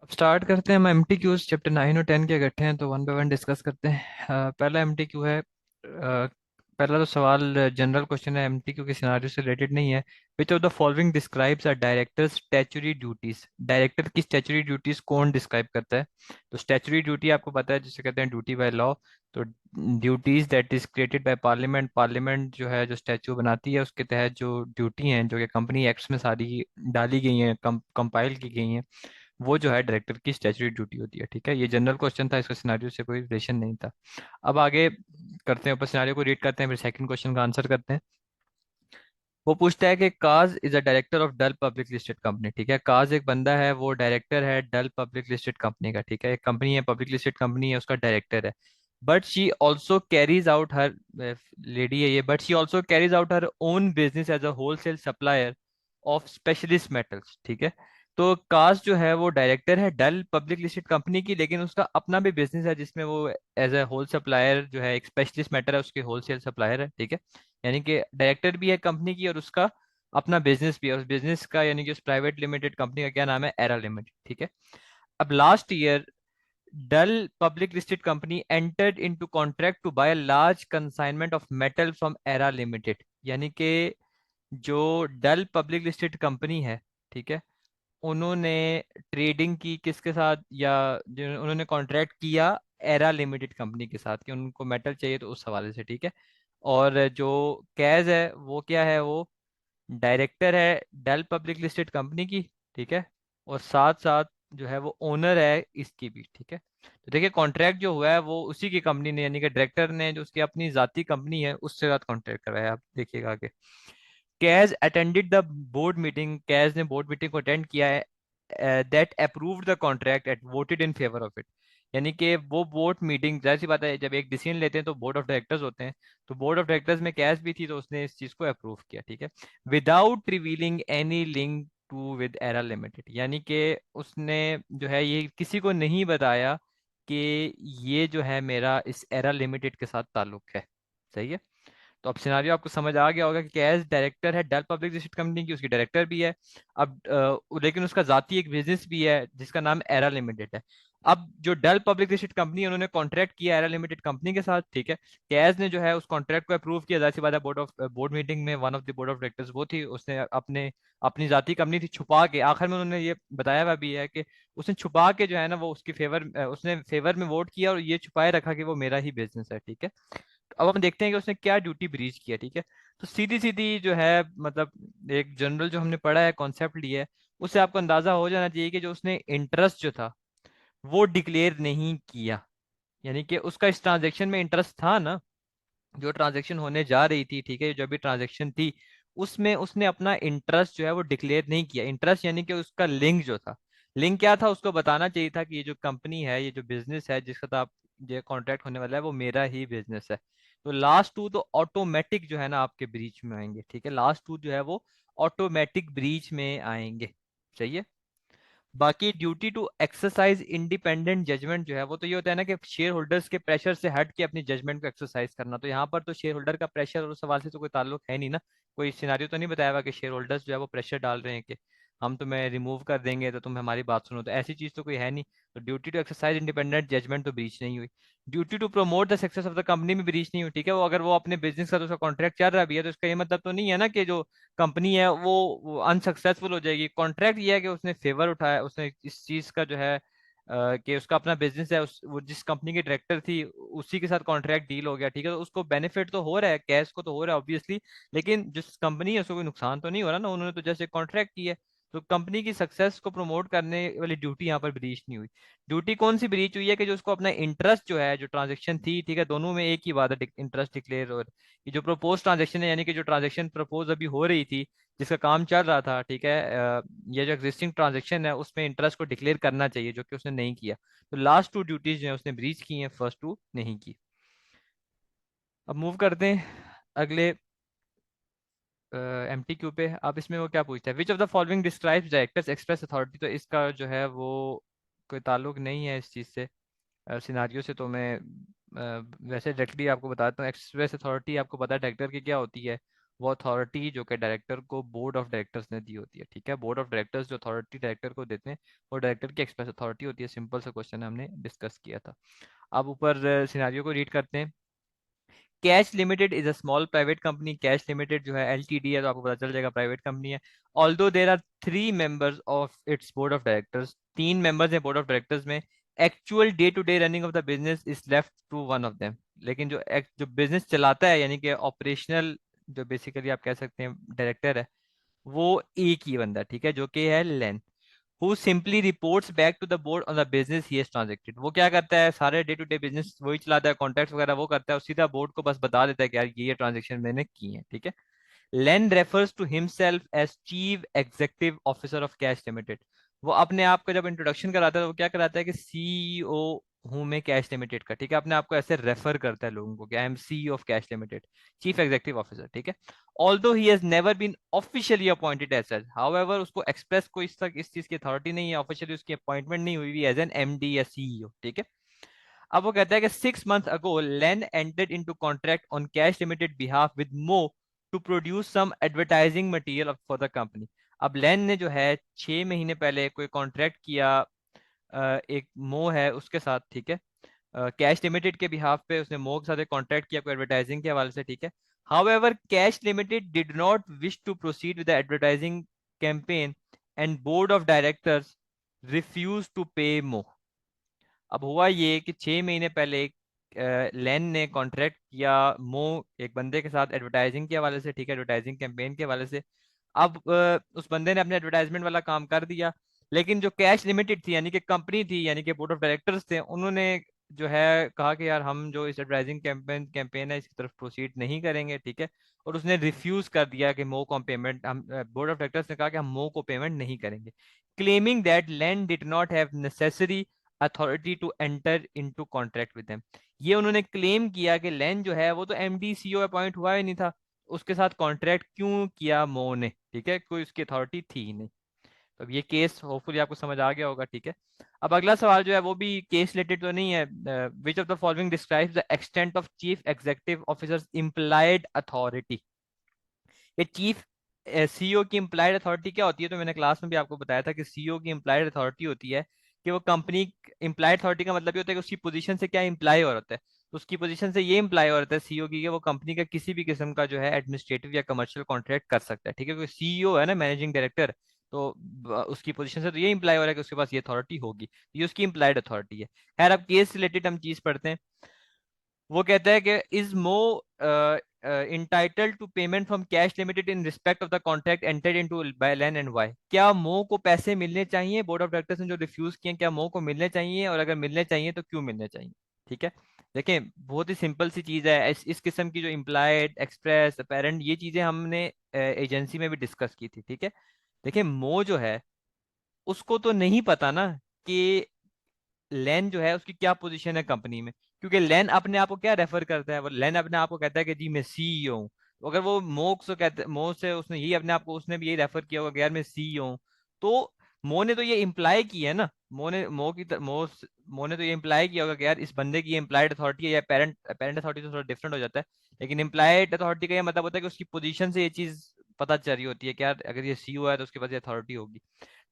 अब स्टार्ट करते हैं। हम एमटीक्यूज चैप्टर 9 और 10 के इकट्ठे हैं तो वन बाय वन डिस्कस करते हैं। पहला एमटीक्यू है। पहला तो सवाल जनरल क्वेश्चन है, एमटीक्यू के सिनारियो से रिलेटेड नहीं है। विच of the following describes a director statutory duties. Director की स्टैचुरी ड्यूटीज कौन डिस्क्राइब करता है? तो स्टैचुरी ड्यूटी आपको पता है जिसे कहते हैं ड्यूटी बाय लॉ। तो duties that is created by parliament, parliament जो है जो स्टैचू बनाती है उसके तहत जो ड्यूटी हैं जो कि कंपनी एक्ट्स में सारी डाली गई हैं, कंपाइल की गई हैं, वो जो है डायरेक्टर की स्टैच्यूटरी ड्यूटी होती है। ठीक है, ये जनरल क्वेश्चन था, इसका सिनारियो से कोई रिलेशन नहीं था। अब आगे करते हैं, ऊपर सिनारियो को रीड करते हैं फिर सेकंड क्वेश्चन का आंसर करते हैं। वो पूछता है कि Kaz is a director of Dull public listed company. ठीक है, काज एक बंदा है, वो डायरेक्टर है डल पब्लिक लिस्टेड कंपनी का। ठीक है, एक कंपनी है, पब्लिक लिस्टेड कंपनी है, उसका डायरेक्टर है। But she also carries out her, lady है ये, but she also carries out her own business as a wholesale supplier of specialist metals. ठीक है, तो काज जो है वो डायरेक्टर है डल पब्लिक लिस्टेड कंपनी की, लेकिन उसका अपना भी बिजनेस है जिसमें वो एज अ होल सप्लायर जो है, एक स्पेशलिस्ट मेटल है उसके होलसेल सप्लायर है। ठीक है, यानी कि डायरेक्टर भी है कंपनी की और उसका अपना बिजनेस भी है। उस बिजनेस का यानी कि उस प्राइवेट लिमिटेड कंपनी का क्या नाम है? Era limited. ठीक है, अब last year Dull public listed company entered into contract to buy large consignment of metal from Era limited. यानी कि जो डल पब्लिक लिस्टेड कंपनी है, ठीक है, उन्होंने ट्रेडिंग की किसके साथ, या जो उन्होंने कॉन्ट्रैक्ट किया एरा लिमिटेड कंपनी के साथ कि उनको मेटल चाहिए, तो उस हवाले से। ठीक है, और जो कैज है वो क्या है? वो डायरेक्टर है डेल पब्लिक लिस्टेड कंपनी की। ठीक है, और साथ साथ जो है वो ओनर है इसकी भी। ठीक है, तो देखिए कॉन्ट्रैक्ट जो हुआ है वो उसी की कंपनी ने, यानी कि डायरेक्टर ने जो उसकी अपनी जाती कंपनी है उससे साथ कॉन्ट्रैक्ट करवाया है। आप देखिएगा आगे। कैज अटेंडेड द बोर्ड मीटिंग, कैज ने बोर्ड मीटिंग को अटेंड किया है। That approved the contract at voted in favour of it. यानी कि वो बोर्ड मीटिंग, जाहिर सी बात है जब एक डिसीजन लेते हैं तो बोर्ड ऑफ डायरेक्टर्स होते हैं, तो बोर्ड ऑफ डायरेक्टर्स में कैश भी थी तो उसने इस चीज को अप्रूव किया। ठीक है, without revealing any link to with Era limited. यानी कि उसने जो है ये किसी को नहीं बताया कि ये जो है मेरा इस एरा लिमिटेड के साथ ताल्लुक है। सही है, तो अब सिनारियो आपको समझ आ गया होगा कि कैश डायरेक्टर है डेल पब्लिक लिस्टेड कंपनी की, उसकी डायरेक्टर भी है। अब लेकिन उसका जाती एक बिजनेस भी है जिसका नाम एरा लिमिटेड है। अब जो डेल पब्लिक लिस्टेड कंपनी है उन्होंने कॉन्ट्रैक्ट किया एरा लिमिटेड कंपनी के साथ। ठीक है, कैश ने जो है उस कॉन्ट्रैक्ट को अप्रूव किया, जाहिर सी बात है बोर्ड मीटिंग में one of the board of directors वो थी, उसने अपने अपनी जाती कंपनी थी छुपा के, आखिर में उन्होंने ये बताया हुआ भी है कि उसने छुपा के जो है ना वो उसकी फेवर, उसने फेवर में वोट किया और ये छुपाए रखा कि वो मेरा ही बिजनेस है। ठीक है, अब हम देखते हैं कि उसने क्या ड्यूटी ब्रीच किया। ठीक है, तो सीधी सीधी जो है मतलब एक जनरल जो हमने पढ़ा है कॉन्सेप्ट लिया है, उससे आपको अंदाजा हो जाना चाहिए कि जो उसने इंटरेस्ट जो था वो डिक्लेयर नहीं किया। यानी कि उसका इस ट्रांजेक्शन में इंटरेस्ट था ना, जो ट्रांजेक्शन होने जा रही थी, ठीक है, जो भी ट्रांजेक्शन थी उसमें उसने अपना इंटरेस्ट जो है वो डिक्लेयर नहीं किया। इंटरेस्ट यानी कि उसका लिंक जो था, लिंक क्या था? उसको बताना चाहिए था कि ये जो कंपनी है, ये जो बिजनेस है जिसका साथ आप ये कॉन्ट्रैक्ट होने वाला है वो मेरा ही बिजनेस है। तो लास्ट टू तो ऑटोमेटिक जो है ना आपके ब्रीच में आएंगे। ठीक है, लास्ट टू जो है वो ऑटोमेटिक ब्रीच में आएंगे। सही है, बाकी duty to exercise independent judgement जो है वो तो ये होता है ना कि शेयर होल्डर्स के प्रेशर से हट के अपनी जजमेंट को एक्सरसाइज करना। तो यहाँ पर तो शेयर होल्डर का प्रेशर और उस सवाल से तो कोई ताल्लुक है नहीं ना, कोई सिनारियो तो नहीं बताया हुआ कि शेयर होल्डर्स जो है वो प्रेशर डाल रहे हैं कि हम तुम्हें रिमूव कर देंगे तो तुम हमारी बात सुनो, तो ऐसी चीज तो कोई है नहीं। तो duty to exercise independent judgement तो ब्रीच नहीं हुई। Duty to promote the success of the company में ब्रीच नहीं हुई। ठीक है, वो अगर वो अपने बिजनेस का तो उसका कॉन्ट्रैक्ट चल रहा भी है तो इसका ये मतलब तो नहीं है ना कि जो कंपनी है वो अनसक्सेसफुल हो जाएगी। कॉन्ट्रैक्ट ये है कि उसने फेवर उठाया, उसने इस चीज का जो है कि उसका अपना बिजनेस है, वो जिस कंपनी की डायरेक्टर थी उसी के साथ कॉन्ट्रैक्ट डील हो गया। ठीक है, तो उसको बेनिफिट तो हो रहा है, कैश को तो हो रहा है ऑब्वियसली, लेकिन जिस कंपनी है उसको कोई नुकसान तो नहीं हो रहा ना, उन्होंने तो जैसे कॉन्ट्रैक्ट किया है। तो कंपनी की सक्सेस को प्रमोट करने वाली ड्यूटी यहाँ पर ब्रीच नहीं हुई। ड्यूटी कौन सी ब्रीच हुई है कि जो उसको अपना इंटरेस्ट जो है, जो ट्रांजेक्शन थी, ठीक है, दोनों में एक ही बात है, इंटरेस्ट डिक्लेयर, और ये जो प्रपोज ट्रांजेक्शन है यानी कि जो ट्रांजेक्शन प्रपोज अभी हो रही थी जिसका काम चल रहा था, ठीक है, ये जो एग्जिस्टिंग ट्रांजेक्शन है उसमें इंटरेस्ट को डिक्लेयर करना चाहिए, जो कि उसने नहीं किया। तो लास्ट टू ड्यूटीज जो है उसने ब्रीच की हैं, फर्स्ट टू नहीं की। अब मूव करते हैं अगले एमटीक्यू पे। आप इसमें वो क्या पूछता है, विच of the following describes directors express authority. तो इसका जो है वो कोई ताल्लुक नहीं है इस चीज़ से, सिनारियो से। तो मैं वैसे डायरेक्टली आपको बताता हूँ, एक्सप्रेस अथॉरिटी आपको पता है डायरेक्टर की क्या होती है, वो अथॉरिटी जो कि डायरेक्टर को बोर्ड ऑफ डायरेक्टर्स ने दी होती है, ठीक है। बोर्ड ऑफ डायरेक्टर्स जो अथॉरिटी डायरेक्टर को देते हैं वो डायरेक्टर की एक्सप्रेस अथॉरिटी होती है। सिंपल सा क्वेश्चन है, हमने डिस्कस किया था। अब ऊपर सिनारियो को रीड करते हैं। Cash limited is a small private company. Cash limited जो है एलटीडी है, तो आपको पता चल जाएगा प्राइवेट कंपनी है। Although there are 3 members of its board of directors, 3 members हैं बोर्ड ऑफ डायरेक्टर्स में। Actual day to day running of the business is left to one of them. लेकिन जो बिजनेस चलाता है, यानी कि ऑपरेशनल, जो बेसिकली आप कह सकते हैं डायरेक्टर है, वो एक ही बंदा, ठीक है, जो कि है Lane. Who simply reports back to the board on the business he has transacted. वो क्या करता है, सारे डे टू डे बिजनेस वही चलाता है, कॉन्ट्रैक्ट वगैरह वो करता है, और सीधा बोर्ड को बस बता देता है कि यार ये ट्रांजेक्शन मैंने की है, ठीक है। Lane refers to himself as chief executive officer of Cash Limited. वो अपने आप का जब इंट्रोडक्शन कराता है तो वो क्या कराता है कि सीईओ हूं मैं कैश लिमिटेड का, ठीक है। अपने आप को ऐसे रेफर करता है लोगों को कि I am CEO of Cash limited, chief executive officer, ठीक है। Although he has never been officially appointed as such, however उसको एक्सप्रेस कोई इस चीज की अथॉरिटी नहीं है, ऑफिशियली उसकी अपॉइंटमेंट नहीं हुई हुई एज एन एमडी या सीईओ, ठीक है। अब वो कहता है कि 6 months ago Len entered into contract on Cash Limited behalf with Mo to produce some advertising material for the company। अब लेन ने जो है 6 महीने पहले कोई कॉन्ट्रैक्ट किया एक मो है उसके साथ, ठीक है। कैश लिमिटेड के बिहाफ पे उसने मो के साथ एक कॉन्ट्रैक्ट किया कोई एडवर्टाइजिंग के हवाले से, ठीक है। However Cash limited did not wish to proceed with the advertising campaign and board of directors refuse to pay Mo. अब हुआ ये कि 6 महीने पहले लेन ने कॉन्ट्रैक्ट किया मो एक बंदे के साथ एडवर्टाइजिंग के हवाले से, ठीक है, एडवर्टाइजिंग कैंपेन के हवाले से। अब उस बंदे ने अपने एडवर्टाइजमेंट वाला काम कर दिया, लेकिन जो कैश लिमिटेड थी, यानी कि कंपनी थी, यानी कि बोर्ड ऑफ डायरेक्टर्स थे, उन्होंने जो है कहा कि यार हम जो इस एडवर्टाइजिंग कैंपेन है इसकी तरफ प्रोसीड नहीं करेंगे, ठीक है। और उसने रिफ्यूज कर दिया कि मो को पेमेंट, हम बोर्ड ऑफ डायरेक्टर्स ने कहा कि हम मो को पेमेंट नहीं करेंगे, claiming that Len did not have necessary authority to enter into contract with them. ये उन्होंने क्लेम किया कि लैन जो है वो तो एमडी सीईओ अपॉइंट हुआ ही नहीं था, उसके साथ कॉन्ट्रैक्ट क्यों किया मो ने, ठीक है, कोई उसकी अथॉरिटी थी ही नहीं। तो अब ये केस होपफुली आपको समझ आ गया होगा, ठीक है। अब अगला सवाल जो है वो भी केस रिलेटेड तो नहीं है। विच of the following describes the extent of chief executive officers implied authority. ये चीफ सीईओ की इम्प्लाइड अथॉरिटी क्या होती है, तो मैंने क्लास में भी आपको बताया था कि सीईओ की इम्प्लाइड अथॉरिटी होती है कि वो कंपनी, इम्प्लाइड अथॉरिटी का मतलब ये होता है कि उसकी पोजीशन से क्या इम्प्लाई हो रहा है, तो उसकी पोजीशन से ये इम्प्लाई हो रहा है सीईओ की कि वो कंपनी का किसी भी किस्म का जो है एडमिनिस्ट्रेटिव या कमर्शियल कॉन्ट्रैक्ट कर सकता है, ठीक है। क्योंकि सीईओ है ना, मैनेजिंग डायरेक्टर, तो उसकी पोजीशन से तो ये इम्प्लाई हो रहा है कि उसके पास ये अथॉरिटी होगी, ये उसकी इम्प्लाइड अथॉरिटी है। खैर, अब केस रिलेटेड हम चीज पढ़ते हैं। वो कहता है कि is Mo entitled to payment from Cash limited in respect of the contract entered into by Len and why. क्या मो को पैसे मिलने चाहिए, बोर्ड ऑफ डायरेक्टर्स ने जो रिफ्यूज किए, क्या मो को मिलने चाहिए, और अगर मिलने चाहिए तो क्यों मिलने चाहिए, ठीक है। देखें, बहुत ही सिंपल सी चीज है। इस किस्म की जो इम्प्लाइड, एक्सप्रेस, अपेरेंट, ये चीजें हमने एजेंसी में भी डिस्कस की थी, ठीक है। देखिए, मो जो है उसको तो नहीं पता ना कि लेन जो है उसकी क्या पोजीशन है कंपनी में, क्योंकि लेन अपने आप को क्या रेफर करता है, वो लेन अपने आप को कहता है कि जी मैं सीईओ हूँ। तो अगर वो मो से कहते, मो से उसने यही अपने आप को, उसने भी यही रेफर किया होगा कि यार मैं सीईओ हूँ, तो मो ने तो ये इम्प्लाई की है ना, मो ने मो की तर- मो मो ने तो ये इम्प्लाई किया होगा कि यार इस बंदे की एम्प्लाइड अथॉरिटी है, या पेरेंट पेरेंट अथॉरिटी तो थोड़ा डिफरेंट हो जाता है, लेकिन एम्प्लाइड अथॉरिटी का ये मतलब होता है कि उसकी पोजीशन से ये चीज पता चल रही होती है कि यार अगर ये सीईओ है तो उसके पास ये अथॉरिटी होगी।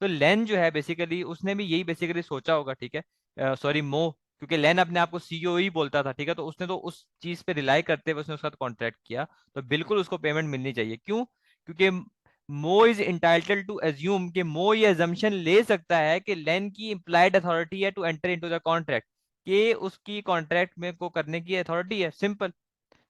तो लेन जो है बेसिकली उसने भी यही बेसिकली सोचा होगा, ठीक है, सॉरी मो, क्योंकि लेन अपने आप को सीईओ ही बोलता था, ठीक है, तो उसने तो उस चीज पे रिलाई करते हुए उसने उसका कॉन्ट्रैक्ट किया, तो बिल्कुल उसको पेमेंट मिलनी चाहिए। क्यों? क्योंकि मो इज इंटाइटल्ड टू एज्यूम कि मो ये एजम्पशन ले सकता है कि लेन की इम्प्लाइड अथॉरिटी है to enter into the contract, कि उसकी कॉन्ट्रैक्ट में को करने की अथॉरिटी है, सिंपल।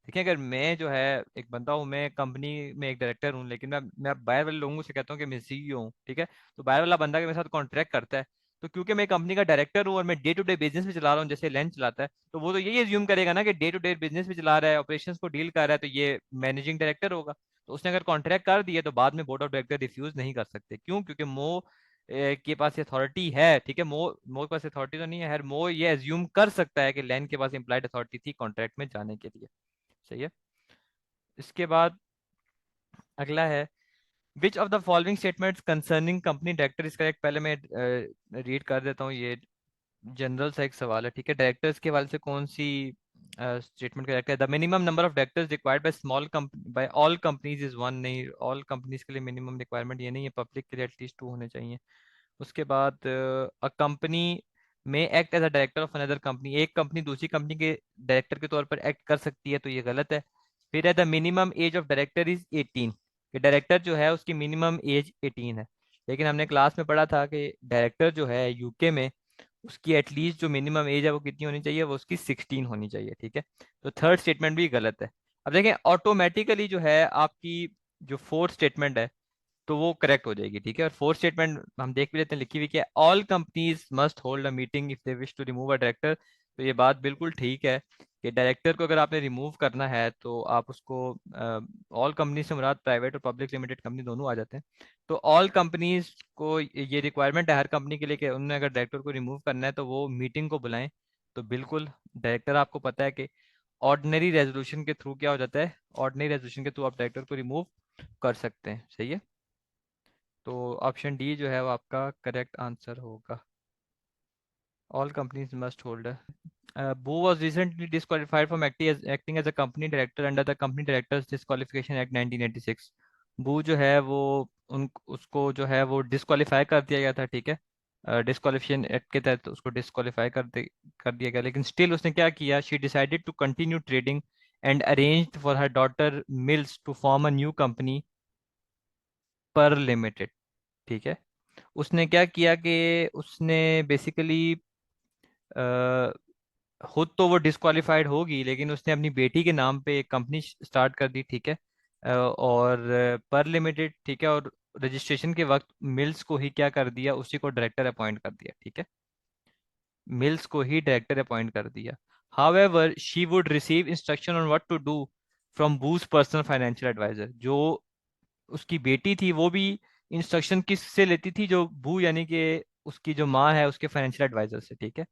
देखिए, अगर मैं जो है एक बंदा हूँ, मैं कंपनी में एक डायरेक्टर हूँ, लेकिन मैं बाहर वाले लोगों से कहता हूँ कि मैं सीईओ हूँ, ठीक है। तो बाहर वाला बंदा के मेरे साथ कॉन्ट्रैक्ट करता है, तो क्योंकि मैं कंपनी का डायरेक्टर हूँ और मैं डे टू डे बिजनेस भी चला रहा हूँ जैसे लेंस चलाता है, तो वो तो यही एज्यूम करेगा ना कि डे टू डे बिजनेस भी चला रहा है, ऑपरेशंस को डील कर रहा है, तो ये मैनेजिंग डायरेक्टर होगा। तो उसने अगर कॉन्ट्रैक्ट कर दिया तो बाद में बोर्ड ऑफ डायरेक्टर रिफ्यूज नहीं कर सकते। क्यों? क्योंकि मो के पास अथॉरिटी है, ठीक है। मो मो के पास अथॉरिटी तो नहीं है, हर मो ये एज्यूम कर सकता है कि लैन के पास इम्प्लाइड अथॉरिटी थी कॉन्ट्रैक्ट में जाने के लिए। सही है। इसके बाद अगला है, विच of the following statements concerning company director is correct. पहले मैं रीड कर देता हूँ, ये जनरल सा एक सवाल है, ठीक है। डायरेक्टर्स के हवाले से कौन सी स्टेटमेंट करेक्ट है। The minimum number of directors required by small company by all companies is one, नहीं, ऑल कंपनीज के लिए मिनिमम रिक्वायरमेंट ये नहीं है, पब्लिक के लिए एटलीस्ट टू होने चाहिए। उसके बाद अ कंपनी में act as a director of another company, एक कंपनी दूसरी कंपनी के डायरेक्टर के तौर पर एक्ट कर सकती है, तो ये गलत है। फिर है the minimum age of director is 18, कि डायरेक्टर जो है उसकी मिनिमम एज 18 है। लेकिन हमने क्लास में पढ़ा था कि डायरेक्टर जो है यूके में, उसकी एटलीस्ट जो मिनिमम एज है वो कितनी होनी चाहिए, वो उसकी 16 होनी चाहिए, ठीक है। तो थर्ड स्टेटमेंट भी गलत है। अब देखें, ऑटोमेटिकली जो है आपकी जो फोर्थ स्टेटमेंट है तो वो करेक्ट हो जाएगी, ठीक है। और फोर्थ स्टेटमेंट हम देख भी लेते हैं, लिखी हुई क्या है, all companies must hold a meeting if they wish to remove a director. तो ये बात बिल्कुल ठीक है कि डायरेक्टर को अगर आपने रिमूव करना है तो आप उसको, ऑल कंपनी से मुराद प्राइवेट और पब्लिक लिमिटेड कंपनी दोनों आ जाते हैं। तो ऑल कंपनीज को ये रिक्वायरमेंट है हर कंपनी के लिए कि उन्होंने अगर डायरेक्टर को रिमूव करना है तो वो मीटिंग को बुलाएं। तो बिल्कुल डायरेक्टर, आपको पता है कि ऑर्डिनरी रेजोल्यूशन के थ्रू क्या हो जाता है, ऑर्डिनरी रेजोल्यूशन के थ्रू आप डायरेक्टर को रिमूव कर सकते हैं, सही है। तो ऑप्शन डी जो है वो आपका करेक्ट आंसर होगा, all companies must hold. Boo was recently disqualified from acting as a company director under the Company Directors Disqualification Act 1986। बू जो है वो उन उसको जो है वो डिस्qualify कर दिया गया था, ठीक है। डिस्qualification एक्ट के तहत उसको डिस्qualify कर दिया गया, लेकिन स्टिल उसने क्या किया, she decided to continue trading and arranged for her daughter Mills to form a new company Pur limited, ठीक है। उसने क्या किया कि उसने बेसिकली खुद तो वो डिस्qualified होगी, लेकिन उसने अपनी बेटी के नाम पे एक कंपनी स्टार्ट कर दी, ठीक है। और पर लिमिटेड, ठीक है। और रजिस्ट्रेशन के वक्त मिल्स को ही क्या कर दिया, उसी को डायरेक्टर अपॉइंट कर दिया, ठीक है। मिल्स को ही डायरेक्टर अपॉइंट कर दिया। However she would receive instruction on what to do from Boo's personal financial adviser. जो उसकी बेटी थी वो भी इंस्ट्रक्शन किस से लेती थी, जो भू यानी कि उसकी जो माँ है उसके फाइनेंशियल एडवाइजर से, ठीक है।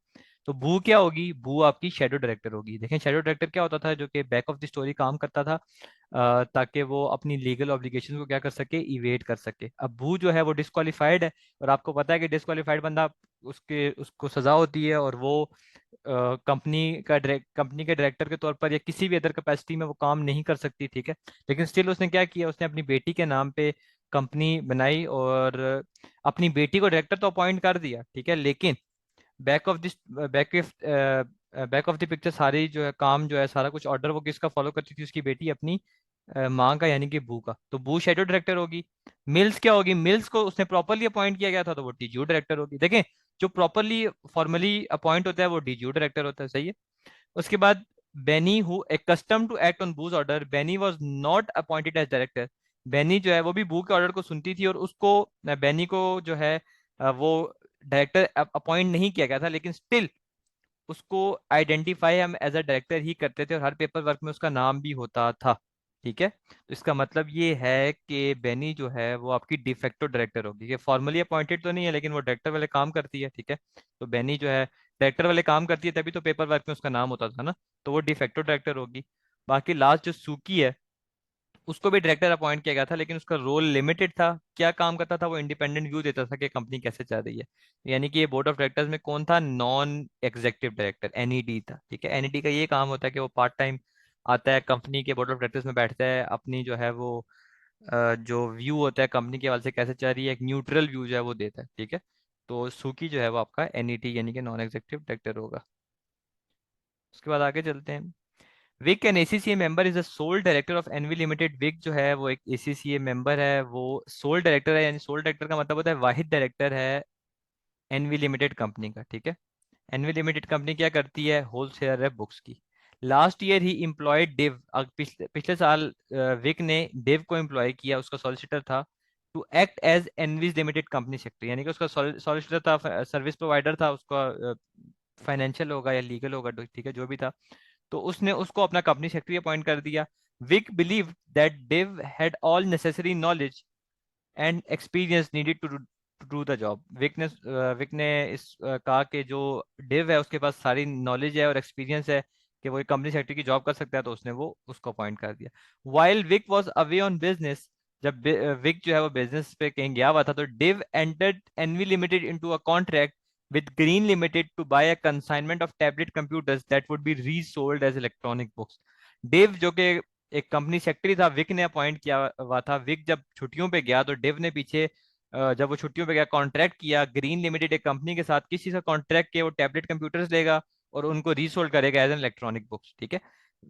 तो भू क्या होगी, भू आपकी शेडो डायरेक्टर होगी। देखें, शेडो डायरेक्टर क्या होता था, जो कि बैक ऑफ द स्टोरी काम करता था, ताकि वो अपनी लीगल ऑब्लिगेशन को क्या कर सके, इवेट कर सके। अब भू जो है वो डिस्qualified है, और आपको पता है कि डिस्qualified बंदा, उसके उसको सजा होती है, और वो कंपनी के डायरेक्टर के तौर पर या किसी भी अदर कैपेसिटी में वो काम नहीं कर सकती, ठीक है। लेकिन स्टिल उसने क्या किया, उसने अपनी बेटी के नाम पे कंपनी बनाई और अपनी बेटी को डायरेक्टर तो अपॉइंट कर दिया, ठीक है। लेकिन back of this back of the picture सारी जो है काम जो है सारा कुछ ऑर्डर वो किसका फॉलो करती थी, उसकी बेटी अपनी माँ का, यानी कि बू का। तो बू शेडो डायरेक्टर होगी। मिल्स क्या होगी, मिल्स को उसने प्रॉपरली अपॉइंट किया गया था तो वो डीजीओ डायरेक्टर होगी। देखें, जो प्रॉपरली फॉर्मली अपॉइंट होता है वो डीजीओ डायरेक्टर होता है, सही है। उसके बाद Benny who accustomed to act on Boo's order, Benny was not appointed as director. Benny जो है वो भी बू के ऑर्डर को सुनती थी, और उसको बेनी को जो है वो डायरेक्टर अपॉइंट नहीं किया गया था, लेकिन स्टिल उसको आइडेंटिफाई हम एज अ डायरेक्टर ही करते थे, और हर पेपर वर्क में उसका नाम भी होता था, ठीक है। तो इसका मतलब ये है कि बेनी जो है वो आपकी डिफेक्टो डायरेक्टर होगी, कि फॉर्मली अपॉइंटेड तो नहीं है लेकिन वो डायरेक्टर वाले काम करती है, ठीक है। तो बेनी जो है डायरेक्टर वाले काम करती है, तभी तो पेपर वर्क में उसका नाम होता था ना, तो वो डिफेक्टो डायरेक्टर होगी। बाकी लास्ट जो सूकी है, उसको भी डायरेक्टर अपॉइंट किया गया था, लेकिन उसका रोल लिमिटेड था। क्या काम करता था, वो इंडिपेंडेंट व्यू देता था कि कंपनी कैसे चल रही है। यानी कि ये बोर्ड ऑफ डायरेक्टर्स में कौन था, नॉन एग्जीक्यूटिव डायरेक्टर, एनईडी था, ठीक है। एनईडी का ये काम होता है कि वो पार्ट टाइम आता है कंपनी के बोर्ड ऑफ डायरेक्टर्स में, बैठता है, अपनी जो है वो जो व्यू होता है कंपनी के हवाले से कैसे चल रही है, एक न्यूट्रल व्यू जो है वो देता है, ठीक है। तो सुकी जो है वो आपका एनईटी यानी कि नॉन एग्जीक्यूटिव डायरेक्टर होगा। उसके बाद आगे चलते हैं। Vic an ACCA member is the sole director of NV limited. Vic जो है वो एक एसीसीए मेंबर है, वो सोल डायरेक्टर है, यानी सोल डायरेक्टर का मतलब होता है वाहिद डायरेक्टर है एनवी लिमिटेड कंपनी का, ठीक है। एनवी लिमिटेड कंपनी क्या करती है, होलसेलर है बुक्स की। लास्ट ईयर ही एम्प्लॉयड डिव, पिछले साल विक ने डिव को एम्प्लॉय किया, उसका सॉलिसिटर था, to act as NV's limited company secretary, यानी कि उसका सॉलिसिटर था, सर्विस प्रोवाइडर था उसका, फाइनेंशियल होगा या लीगल होगा, ठीक है, जो भी था। तो उसने उसको अपना कंपनी सेक्रेटरी अपॉइंट कर दिया। Vic believe that Dave had all necessary knowledge and experience needed to do the job. Vic ने इस कहा कि जो डिव है उसके पास सारी नॉलेज है और एक्सपीरियंस है कि वो एक कंपनी सेक्रेटरी की जॉब कर सकता है, तो उसने वो उसको अपॉइंट कर दिया। While Vic was away on business, जब विक जो है वो बिजनेस पे कहीं गया हुआ था, तो Dave entered NV limited into a contract with Green Limited to buy a consignment of tablet computers that would be resold as electronic books. Dave जो कि एक कंपनी सेक्रेटरी था, विक ने अपॉइंट किया हुआ था। विक जब छुट्टियों पे गया तो डेव ने पीछे जब वो छुट्टियों पे गया कॉन्ट्रैक्ट किया ग्रीन लिमिटेड एक कंपनी के साथ, किसी से कॉन्ट्रैक्ट किया, वो टैबलेट कंप्यूटर्स लेगा और उनको रीसोल्ड करेगा एज एन इलेक्ट्रॉनिक बुक्स। ठीक है,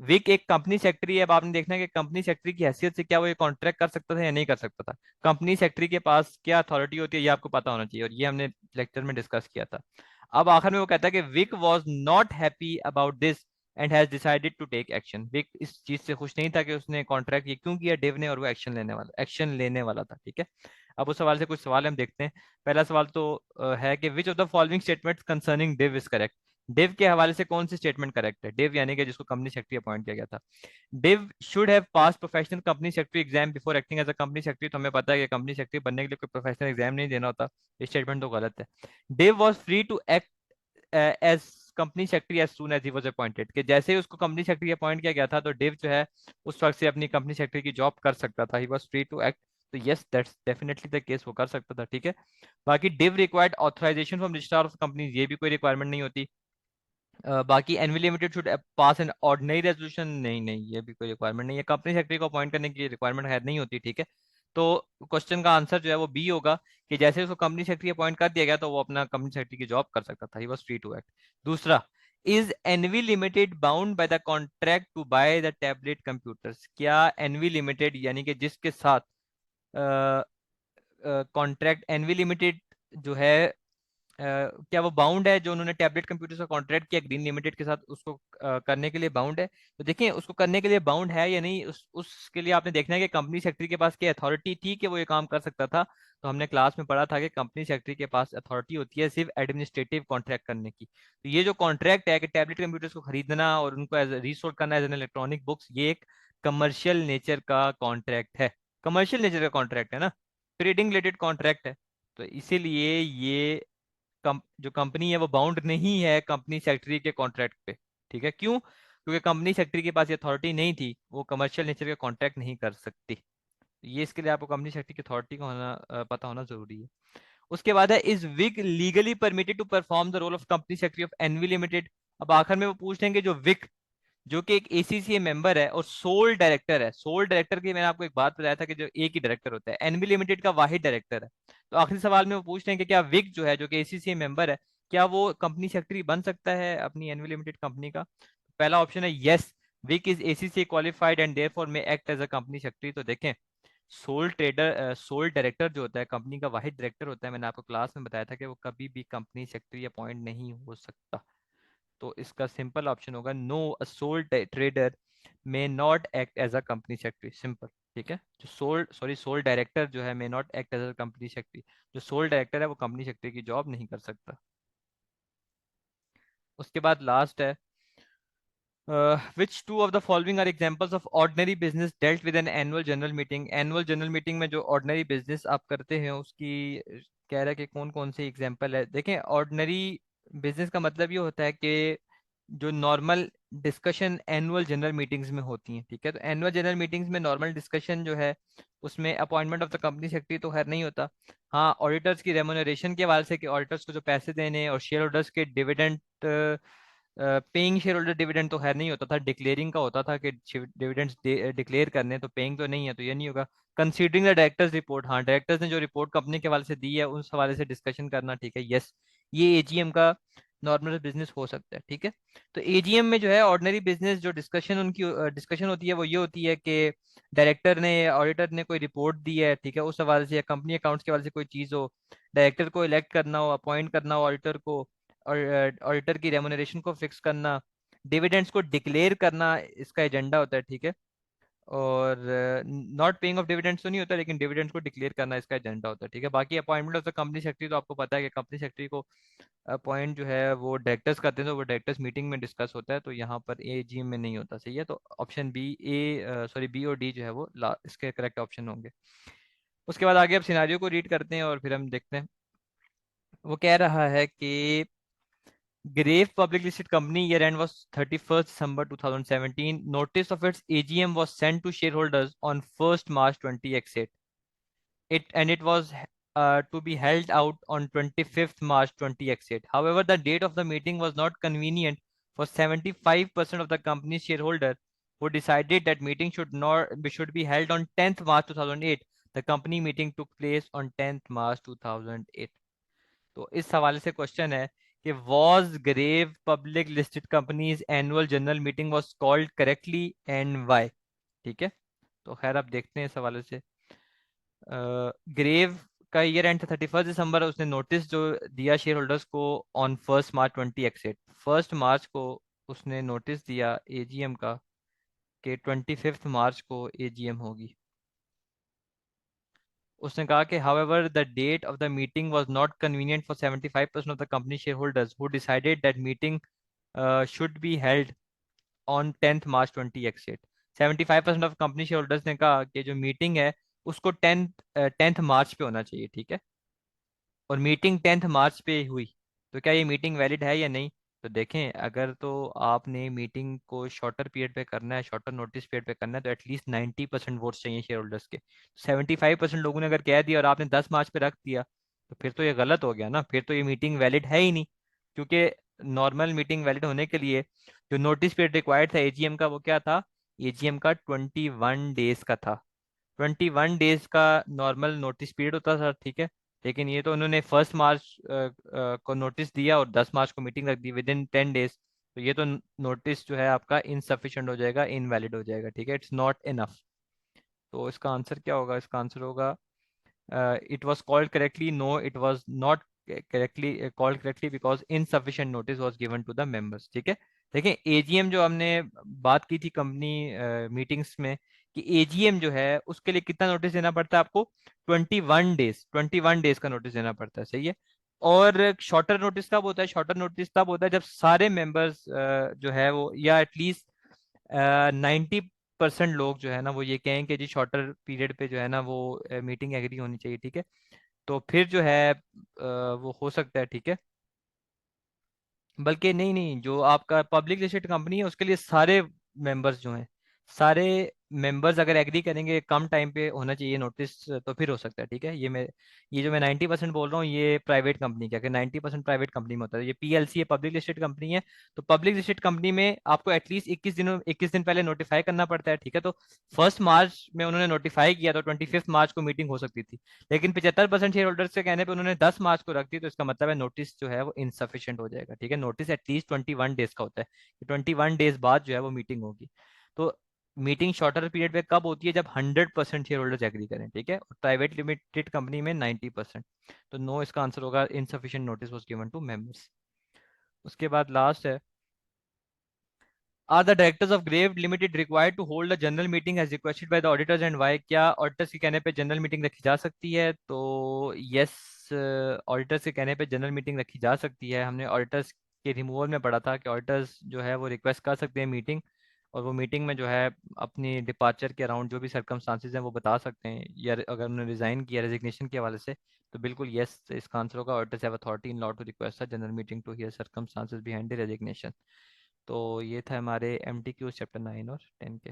विक एक कंपनी सेक्रेटरी है। अब आपने देखना है कि कंपनी सेक्रेटरी की हैसियत से क्या वो ये कॉन्ट्रैक्ट कर सकता था या नहीं कर सकता था। कंपनी सेक्रेटरी के पास क्या अथॉरिटी होती है ये आपको पता होना चाहिए, और ये हमने लेक्चर में डिस्कस किया था। अब आखिर में वो कहता है कि Vic was not happy about this and has decided to take action. Vic इस चीज से खुश नहीं था कि उसने कॉन्ट्रैक्ट ये क्यों किया डेव ने, और वो एक्शन लेने वाला था। ठीक है, अब उस सवाल से कुछ सवाल हम देखते हैं। पहला सवाल तो है कि which of the following statements concerning Dave is correct. Dave के हवाले से कौन सी स्टेटमेंट करेक्ट है। डेव यानी कि जिसको कंपनी सेक्रेटरी अपॉइंट किया गया था। Dave should have pass professional company secretary exam before acting as a company secretary. तो हमें पता है कि कंपनी सेक्रेटरी बनने के लिए कोई प्रोफेशनल एग्जाम नहीं देना होता। ये स्टेटमेंट तो गलत है। Dave was free to act as company secretary as soon as he was appointed, कि जैसे ही उसको कंपनी सेक्रेटरी अपॉइंट किया गया था तो डेव जो है उस वक्त से अपनी कंपनी सेक्रेटरी की जॉब कर सकता था। He was free to act. तो yes that's definitely the case, वो कर सकता था। ठीक है, बाकी Dave required authorisation from Registrar of Companies, ये भी कोई रिक्वायरमेंट नहीं होती। बाकी NV limited should pass an ordinary resolution, नहीं नहीं ये भी कोई रिक्वायरमेंट नहीं है। कंपनी सेक्रेटरी को अपॉइंट करने की रिक्वायरमेंट है नहीं होती। ठीक है, तो क्वेश्चन का आंसर जो है वो बी होगा, कि जैसे उसको कंपनी सेक्रेटरी अपॉइंट कर दिया गया तो वो अपना कंपनी सेक्रेटरी की जॉब कर सकता था। He was free to act. दूसरा, is NV limited bound by the contract to buy the tablet computers. क्या एनवी लिमिटेड यानी कि जिसके साथ कॉन्ट्रैक्ट एनवी लिमिटेड जो है क्या वो बाउंड है, जो उन्होंने टैबलेट कंप्यूटर का कॉन्ट्रैक्ट किया ग्रीन लिमिटेड के साथ, उसको करने के लिए बाउंड है। तो देखिए उसको करने के लिए बाउंड है या नहीं, उसके लिए आपने देखना है कि कंपनी सेक्रेटरी के पास क्या अथॉरिटी थी कि वो ये काम कर सकता था। तो हमने क्लास में पढ़ा था कि कंपनी सेक्रेटरी के पास अथॉरिटी होती है सिर्फ एडमिनिस्ट्रेटिव कॉन्ट्रैक्ट करने की। तो ये जो कॉन्ट्रैक्ट है कि टैबलेट कंप्यूटर्स को खरीदना और उनको एज रीसोल्ड करना एज एन इलेक्ट्रॉनिक बुक्स, ये एक कमर्शियल नेचर का कॉन्ट्रैक्ट है। कमर्शियल नेचर का कॉन्ट्रैक्ट है ना, ट्रेडिंग रिलेटेड कॉन्ट्रैक्ट है। तो इसीलिए ये जो कंपनी है वो बाउंड नहीं है कंपनी सेक्रेटरी के कॉन्ट्रैक्ट पे। ठीक है, क्यों? क्योंकि कंपनी सेक्रेटरी के पास ये अथॉरिटी नहीं थी, वो कमर्शियल नेचर का कॉन्ट्रैक्ट नहीं कर सकती। ये इसके लिए आपको कंपनी सेक्रेटरी की अथॉरिटी का होना पता होना जरूरी है। उसके बाद है, is Vic legally permitted to perform the role of company secretary of NV limited. अब आखिर में वो पूछ लेंगे जो विक जो कि एक एसीसीए मेंबर है और सोल डायरेक्टर है। सोल डायरेक्टर की मैंने आपको एक बात बताया था कि जो एक ही डायरेक्टर होता है, एनबी लिमिटेड का वाहिद डायरेक्टर है। तो आखिरी सवाल में वो पूछ रहे हैं कि क्या विक जो है जो कि एसीसीए मेंबर है, क्या वो कंपनी सेक्रेटरी बन सकता है अपनी एनबी लिमिटेड कंपनी का। पहला ऑप्शन है yes, Vic is ACCA qualified and therefore may act as a company secretary. तो देखें सोल डायरेक्टर जो होता है कंपनी का वाहिद डायरेक्टर होता है, मैंने आपको क्लास में बताया था कि वो कभी भी कंपनी सेक्रेटरी अपॉइंट नहीं हो सकता। तो इसका सिंपल ऑप्शन होगा no, a sole trader may not act as a company secretary. Simple. ठीक है, जो सोल डायरेक्टर जो है may not act as a company secretary. जो सोल डायरेक्टर है वो कंपनी सेक्रेटरी की जॉब नहीं कर सकता। उसके बाद लास्ट है, which two of the following are examples of ordinary business dealt with an annual general meeting। annual general meeting में जो ordinary business आप करते हैं उसकी कह रहा है कि कौन कौन से एग्जाम्पल है। देखें, ordinary business का मतलब ये होता है कि जो normal discussion annual general meetings में होती हैं। ठीक है, तो एनुअल जनरल मीटिंग्स में नॉर्मल डिस्कशन जो है उसमें appointment of the company secretary तो खैर नहीं होता। हाँ, ऑडिटर्स की रेमुनरेशन के हवाले से कि ऑडिटर्स को जो पैसे देने और शेयर होल्डर्स के dividend, paying share holder dividend तो खैर नहीं होता था, डिक्लेयरिंग का होता था कि डिविडेंड्स डिक्लेयर करने, तो पेइंग तो नहीं है, तो ये नहीं होगा। कंसीडरिंग द डायरेक्टर्स रिपोर्ट, हाँ डायरेक्टर्स ने जो रिपोर्ट कंपनी के हवाले से दी है उस हवाले से डिस्कशन करना। ठीक है, यस ये एजीएम का नॉर्मल बिजनेस हो सकता है। ठीक है, तो एजीएम में जो है ऑर्डिनरी बिजनेस जो डिस्कशन उनकी डिस्कशन होती है वो ये होती है कि डायरेक्टर ने ऑडिटर ने कोई रिपोर्ट दी है, ठीक है, उस हवाले से या कंपनी अकाउंट्स के हवाले से कोई चीज़ हो, डायरेक्टर को इलेक्ट करना हो, अपॉइंट करना हो ऑडिटर को, और ऑडिटर की रेमुनरेशन को फिक्स करना, डिविडेंड्स को डिक्लेयर करना इसका एजेंडा होता है। ठीक है, और नॉट पेइंग ऑफ डिविडेंड्स तो नहीं होता, लेकिन डिविडेंड्स को डिक्लेयर करना इसका एजेंडा होता है। ठीक है, बाकी appointment of the company secretary तो आपको पता है कि कंपनी सेक्रेटरी को अपॉइंट जो है वो डायरेक्टर्स करते हैं, तो वो डायरेक्टर्स मीटिंग में डिस्कस होता है, तो यहाँ पर एजीएम में नहीं होता। सही है, तो ऑप्शन बी बी और डी जो है वो इसके करेक्ट ऑप्शन होंगे। उसके बाद आगे अब सिनारियो को रीड करते हैं और फिर हम देखते हैं। वो कह रहा है कि Grave public listed company year end was 31st December 2017. Notice of its AGM was sent to shareholders on 1st March 20 It was to be held out on 25th March 20x8. However, the date of the meeting was not convenient for 75% of the company's shareholder who decided that meeting should be held on 10th March 2008. The company meeting took place on 10th March 2008. तो इस हवाले से question है कि was Grave Public Listed Companies Annual General Meeting was called correctly and why? ठीक है, तो खैर आप देखते हैं इस हवाले से। ग्रेव का ईयर एंड था 31 दिसंबर। उसने नोटिस जो दिया शेयर होल्डर्स को ऑन 1 मार्च 20 एक्सेट, 1 मार्च को उसने नोटिस दिया एजीएम का कि 25 मार्च को एजीएम होगी। उसने कहा कि however the date of the meeting was not convenient for 75% of the company shareholders who decided that meeting should be held on 10th March 20 एक्सेट। 75% of company share holders ने कहा कि जो मीटिंग है उसको 10th मार्च पे होना चाहिए, ठीक है, और मीटिंग 10th मार्च पे हुई। तो क्या ये मीटिंग वैलिड है या नहीं? तो देखें, अगर तो आपने मीटिंग को शॉर्टर पीरियड पे करना है, शॉर्टर नोटिस पीरियड पे करना है, तो एटलीस्ट 90% वोट्स चाहिए शेयर होल्डर्स के। 75% लोगों ने अगर कह दिया और आपने 10 मार्च पे रख दिया, तो फिर तो ये गलत हो गया ना, फिर तो ये मीटिंग वैलिड है ही नहीं। क्योंकि नॉर्मल मीटिंग वैलिड होने के लिए जो नोटिस पीरियड रिक्वायर्ड था एजीएम का, वो क्या था? एजीएम का 21 डेज का था। 21 डेज का नॉर्मल नोटिस पीरियड होता था, ठीक है। लेकिन ये तो उन्होंने 1 मार्च को नोटिस दिया और 10 मार्च को मीटिंग रख दी विद इन 10 डेज। तो ये तो नोटिस जो है आपका इनसफिशिएंट हो जाएगा, इनवैलिड हो जाएगा, ठीक है, इट्स नॉट इनफ। तो इसका आंसर क्या होगा? इसका आंसर होगा it was called correctly, no it was not correctly called correctly because insufficient notice was given to the members। ठीक है, देखें एजीएम जो हमने बात की थी कंपनी मीटिंग्स में, कि एजीएम जो है उसके लिए कितना नोटिस देना पड़ता है आपको? 21 डेज, 21 डेज का नोटिस देना पड़ता है, सही है। और शॉर्टर नोटिस कब होता है? शॉर्टर नोटिस तब होता है जब सारे मेंबर्स जो है वो, या एटलीस्ट 90% लोग जो है ना वो ये कहें कि जी शॉर्टर पीरियड पे जो है ना वो मीटिंग एग्री होनी चाहिए, ठीक है। तो फिर जो है वो हो सकता है, ठीक है। बल्कि नहीं नहीं, जो आपका पब्लिक लिस्टेड कंपनी है उसके लिए सारे मेंबर्स जो हैं, सारे मेंबर्स अगर एग्री करेंगे कम टाइम पे होना चाहिए नोटिस, तो फिर हो सकता है, ठीक है। ये जो मैं 90% बोल रहा हूँ ये प्राइवेट कंपनी का, कि 90% प्राइवेट कंपनी में होता है। ये पीएलसी है, पब्लिक लिस्टेड कंपनी है। तो पब्लिक लिस्टेड कंपनी में आपको एटलीस्ट 21 दिन पहले नोटिफाई करना पड़ता है, ठीक है। तो 1 मार्च में उन्होंने नोटिफाई किया तो 25 मार्च को मीटिंग हो सकती थी। लेकिन 75% शेयर होल्डर्स के कहने पे उन्होंने 10 मार्च को रख दी, तो इसका मतलब है नोटिस जो है वो इनसफिशियंट हो जाएगा, ठीक है। नोटिस एटलीस्ट 21 डेज का होता है, कि 21 डेज बाद जो है वो मीटिंग होगी। तो मीटिंग शॉर्टर पीरियड पे कब होती है? जब 100% शेयर होल्डर्स एग्री करें, ठीक है। और प्राइवेट लिमिटेड कंपनी में 90%। तो नो इसका आंसर होगा, insufficient notice was given to members. उसके बाद लास्ट है, are the directors of Grave limited required to hold a general meeting as requested by the auditors and why? क्या auditors के कहने पे जनरल मीटिंग रखी जा सकती है? तो यस, ऑडिटर्स के कहने पे जनरल मीटिंग रखी जा सकती है। हमने ऑडिटर्स के रिमूवल में पढ़ा था कि ऑडिटर्स जो है वो रिक्वेस्ट कर सकते हैं मीटिंग, और वो मीटिंग में जो है अपनी डिपार्चर के अराउंड जो भी सर्कमस्टांसिस हैं वो बता सकते हैं, या अगर उन्होंने रिजाइन किया रेजिग्नेशन के हवाले से, तो बिल्कुल यस इसका आंसर होगा, auditors have authority in law to request a general meeting to hear circumstances behind the resignation. तो ये था हमारे MTQ चैप्टर 9 और 10 के।